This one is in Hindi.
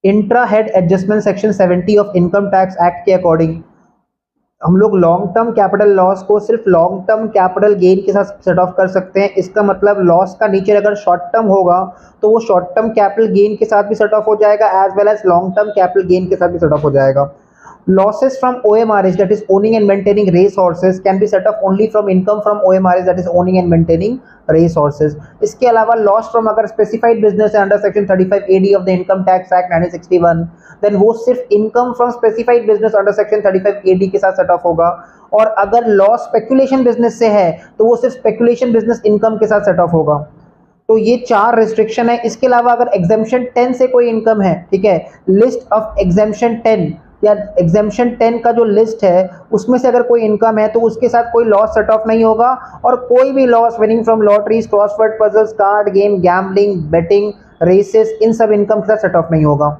Intra head adjustment section 70 of income tax act के अकॉर्डिंग हम लोग लॉन्ग टर्म कैपिटल लॉस को सिर्फ लॉन्ग टर्म कैपिटल गेन के साथ सेट ऑफ कर सकते हैं। इसका मतलब लॉस का नेचर अगर शॉर्ट टर्म होगा तो वो शॉर्ट टर्म कैपिटल गेन के साथ भी सेट ऑफ हो जाएगा, as well as long term capital gain के साथ भी सेट ऑफ हो जाएगा। Losses from OMRH, that is owning and maintaining race horses, can be set off only from income from OMRH, that is owning and maintaining race horses। इसके अलावा लॉस फ्रॉम अगर स्पेसिफाइड बिजनेस है under section 35 AD of the income tax act 1961, then वो सिर्फ income from specified business under section 35 AD के साथ सेट ऑफ होगा। और अगर लॉस स्पेकुलेशन बिजनेस से है तो वो सिर्फ स्पेकुलेशन बिजनेस इनकम के साथ सेट ऑफ होगा। तो ये 4 रिस्ट्रिक्शन है। इसके अलावा अगर एग्जेम्पशन 10 से कोई इनकम है, ठीक है, लिस्ट ऑफ एग्जेम्पशन 10 या एग्जेम्पशन 10 का जो लिस्ट है उसमें से अगर कोई इनकम है तो उसके साथ कोई लॉस सेट ऑफ नहीं होगा, और कोई भी loss winning from lotteries, crossword puzzles, card game, gambling, betting, races, इन सब इनकम के साथ सेट ऑफ नहीं होगा।